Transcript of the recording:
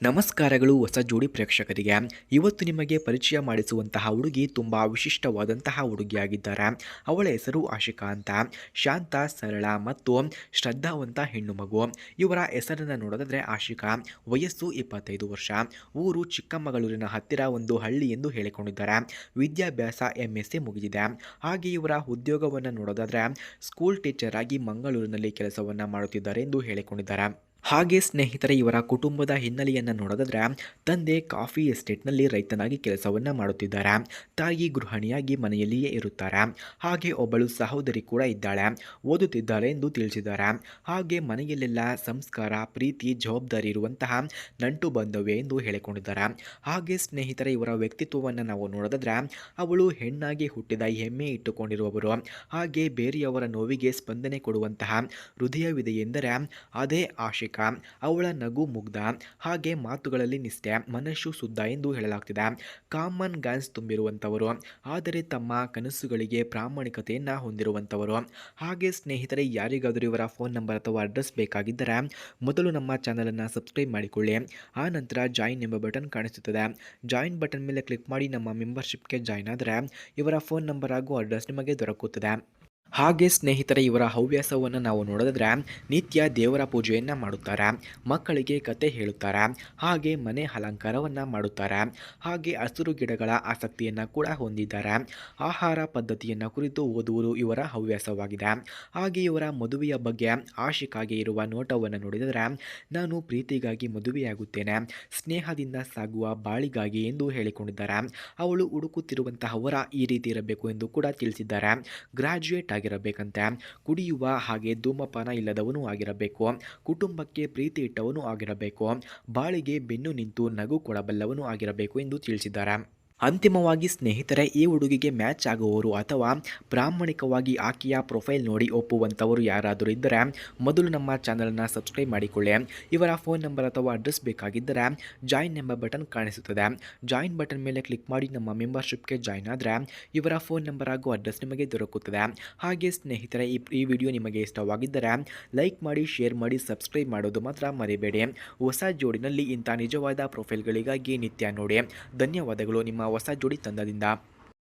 ನಮಸ್ಕಾರಗಳು ಹೊಸ ಜೋಡಿ ಪ್ರೇಕ್ಷಕರಿಗೆ. ಇವತ್ತು ನಿಮಗೆ ಪರಿಚಯ ಮಾಡಿಸುವಂತಹ ಹುಡುಗಿ ತುಂಬ ವಿಶಿಷ್ಟವಾದಂತಹ ಹುಡುಗಿಯಾಗಿದ್ದಾರೆ. ಅವಳ ಹೆಸರು ಆಶಿಕಾ ಅಂತ. ಶಾಂತ, ಸರಳ ಮತ್ತು ಶ್ರದ್ಧಾವಂತ ಹೆಣ್ಣು ಮಗು. ಇವರ ಹೆಸರನ್ನು ನೋಡೋದಾದರೆ ಆಶಿಕಾ. ವಯಸ್ಸು 25 ವರ್ಷ. ಊರು ಚಿಕ್ಕಮಗಳೂರಿನ ಹತ್ತಿರ ಒಂದು ಹಳ್ಳಿ ಎಂದು ಹೇಳಿಕೊಂಡಿದ್ದಾರೆ. ವಿದ್ಯಾಭ್ಯಾಸ MSc ಮುಗಿದಿದೆ. ಹಾಗೆ ಇವರ ಉದ್ಯೋಗವನ್ನು ನೋಡೋದಾದರೆ ಸ್ಕೂಲ್ ಟೀಚರ್ ಆಗಿ ಮಂಗಳೂರಿನಲ್ಲಿ ಕೆಲಸವನ್ನು ಮಾಡುತ್ತಿದ್ದಾರೆ ಎಂದು ಹೇಳಿಕೊಂಡಿದ್ದಾರೆ. ಹಾಗೆ ಸ್ನೇಹಿತರೆ, ಇವರ ಕುಟುಂಬದ ಹಿನ್ನೆಲೆಯನ್ನು ನೋಡೋದಾದ್ರೆ ತಂದೆ ಕಾಫಿ ಎಸ್ಟೇಟ್ನಲ್ಲಿ ರೈತನಾಗಿ ಕೆಲಸವನ್ನು ಮಾಡುತ್ತಿದ್ದಾರೆ. ತಾಯಿ ಗೃಹಿಣಿಯಾಗಿ ಮನೆಯಲ್ಲಿಯೇ ಇರುತ್ತಾರೆ. ಹಾಗೆ ಒಬ್ಬಳು ಸಹೋದರಿ ಕೂಡ ಇದ್ದಾಳೆ, ಓದುತ್ತಿದ್ದಾರೆ ಎಂದು ತಿಳಿಸಿದ್ದಾರೆ. ಹಾಗೆ ಮನೆಯಲ್ಲೆಲ್ಲ ಸಂಸ್ಕಾರ, ಪ್ರೀತಿ, ಜವಾಬ್ದಾರಿ ಇರುವಂತಹ ನಂಟು ಬಾಂಧವ್ಯ ಎಂದು ಹೇಳಿಕೊಂಡಿದ್ದಾರೆ. ಹಾಗೆ ಸ್ನೇಹಿತರೆ, ಇವರ ವ್ಯಕ್ತಿತ್ವವನ್ನು ನಾವು ನೋಡೋದಾದ್ರೆ ಅವಳು ಹೆಣ್ಣಾಗಿ ಹುಟ್ಟಿದ ಹೆಮ್ಮೆ ಇಟ್ಟುಕೊಂಡಿರುವವರು. ಹಾಗೆ ಬೇರೆಯವರ ನೋವಿಗೆ ಸ್ಪಂದನೆ ಕೊಡುವಂತಹ ಹೃದಯವಿದೆ ಎಂದರೆ ಅದೇ ಆಶಿಕಾ. ಅವಳ ನಗು ಮುಗ್ಧ, ಹಾಗೆ ಮಾತುಗಳಲ್ಲಿ ನಿಷ್ಠೆ, ಮನಸ್ಸು ಶುದ್ಧ ಎಂದು ಹೇಳಲಾಗ್ತಿದೆ. ಕಾಮನ್ ಗಾನ್ಸ್ ತುಂಬಿರುವಂಥವರು, ಆದರೆ ತಮ್ಮ ಕನಸುಗಳಿಗೆ ಪ್ರಾಮಾಣಿಕತೆಯನ್ನು ಹೊಂದಿರುವಂಥವರು. ಹಾಗೆ ಸ್ನೇಹಿತರೆ, ಯಾರಿಗಾದರೂ ಇವರ ಫೋನ್ ನಂಬರ್ ಅಥವಾ ಅಡ್ರೆಸ್ ಬೇಕಾಗಿದ್ದರೆ ಮೊದಲು ನಮ್ಮ ಚಾನಲನ್ನು ಸಬ್ಸ್ಕ್ರೈಬ್ ಮಾಡಿಕೊಳ್ಳಿ. ಆ ನಂತರ ಜಾಯಿನ್ ಎಂಬ ಬಟನ್ ಕಾಣಿಸುತ್ತದೆ. ಜಾಯಿನ್ ಬಟನ್ ಮೇಲೆ ಕ್ಲಿಕ್ ಮಾಡಿ ನಮ್ಮ ಮೆಂಬರ್ಶಿಪ್ಗೆ ಜಾಯಿನ್ ಆದರೆ ಇವರ ಫೋನ್ ನಂಬರ್ ಹಾಗೂ ಅಡ್ರೆಸ್ ನಿಮಗೆ ದೊರಕುತ್ತದೆ. ಹಾಗೆ ಸ್ನೇಹಿತರೆ, ಇವರ ಹವ್ಯಾಸವನ್ನು ನಾವು ನೋಡೋದಾದ್ರೆ ನಿತ್ಯ ದೇವರ ಪೂಜೆಯನ್ನು ಮಾಡುತ್ತಾರೆ, ಮಕ್ಕಳಿಗೆ ಕತೆ ಹೇಳುತ್ತಾರೆ, ಹಾಗೆ ಮನೆ ಅಲಂಕಾರವನ್ನು ಮಾಡುತ್ತಾರೆ. ಹಾಗೆ ಹಸಿರು ಗಿಡಗಳ ಆಸಕ್ತಿಯನ್ನು ಕೂಡ ಹೊಂದಿದ್ದಾರೆ. ಆಹಾರ ಪದ್ಧತಿಯನ್ನು ಕುರಿತು ಓದುವುದು ಇವರ ಹವ್ಯಾಸವಾಗಿದೆ. ಹಾಗೆ ಇವರ ಮದುವೆಯ ಬಗ್ಗೆ ಆಶಿಕಾಗೆ ಇರುವ ನೋಟವನ್ನು ನೋಡಿದರೆ ನಾನು ಪ್ರೀತಿಗಾಗಿ ಮದುವೆಯಾಗುತ್ತೇನೆ, ಸ್ನೇಹದಿಂದ ಸಾಗುವ ಬಾಳಿಗಾಗಿ ಎಂದು ಹೇಳಿಕೊಂಡಿದ್ದಾರೆ. ಅವಳು ಹುಡುಕುತ್ತಿರುವಂತಹವರ ಈ ರೀತಿ ಇರಬೇಕು ಎಂದು ಕೂಡ ತಿಳಿಸಿದ್ದಾರೆ. ಗ್ರಾಜ್ಯುಯೇಟ್ ಆಗಿರಬೇಕಂತೆ, ಕುಡಿಯುವ ಹಾಗೆ ಧೂಮಪಾನ ಇಲ್ಲದವನು ಆಗಿರಬೇಕು, ಕುಟುಂಬಕ್ಕೆ ಪ್ರೀತಿ ಇಟ್ಟವನು ಆಗಿರಬೇಕು, ಬಾಳಿಗೆ ಬೆನ್ನು ನಿಂತು ನಗು ಕೊಡಬಲ್ಲವನು ಆಗಿರಬೇಕು ಎಂದು ತಿಳಿಸಿದ್ದಾರೆ. ಅಂತಿಮವಾಗಿ ಸ್ನೇಹಿತರೆ, ಈ ಹುಡುಗಿಗೆ ಮ್ಯಾಚ್ ಆಗುವವರು ಅಥವಾ ಪ್ರಾಮಾಣಿಕವಾಗಿ ಆಕೆಯ ಪ್ರೊಫೈಲ್ ನೋಡಿ ಒಪ್ಪುವಂಥವರು ಯಾರಾದರೂ ಇದ್ದರೆ ಮೊದಲು ನಮ್ಮ ಚಾನಲನ್ನು ಸಬ್ಸ್ಕ್ರೈಬ್ ಮಾಡಿಕೊಳ್ಳಿ. ಇವರ ಫೋನ್ ನಂಬರ್ ಅಥವಾ ಅಡ್ರೆಸ್ ಬೇಕಾಗಿದ್ದರೆ ಜಾಯಿನ್ ಎಂಬ ಬಟನ್ ಕಾಣಿಸುತ್ತದೆ. ಜಾಯಿನ್ ಬಟನ್ ಮೇಲೆ ಕ್ಲಿಕ್ ಮಾಡಿ ನಮ್ಮ ಮೆಂಬರ್ಶಿಪ್ಗೆ ಜಾಯಿನ್ ಆದರೆ ಇವರ ಫೋನ್ ನಂಬರ್ ಹಾಗೂ ಅಡ್ರೆಸ್ ನಿಮಗೆ ದೊರಕುತ್ತದೆ. ಹಾಗೆ ಸ್ನೇಹಿತರೆ, ಈ ವಿಡಿಯೋ ನಿಮಗೆ ಇಷ್ಟವಾಗಿದ್ದರೆ ಲೈಕ್ ಮಾಡಿ, ಶೇರ್ ಮಾಡಿ, ಸಬ್ಸ್ಕ್ರೈಬ್ ಮಾಡೋದು ಮಾತ್ರ ಮರಿಬೇಡಿ. ಹೊಸ ಜೋಡಿನಲ್ಲಿ ಇಂಥ ನಿಜವಾದ ಪ್ರೊಫೈಲ್ಗಳಿಗಾಗಿ ನಿತ್ಯ ನೋಡಿ. ಧನ್ಯವಾದಗಳು ನಿಮ್ಮ ಹೊಸ ಜೋಡಿ ತಂಡದಿಂದ.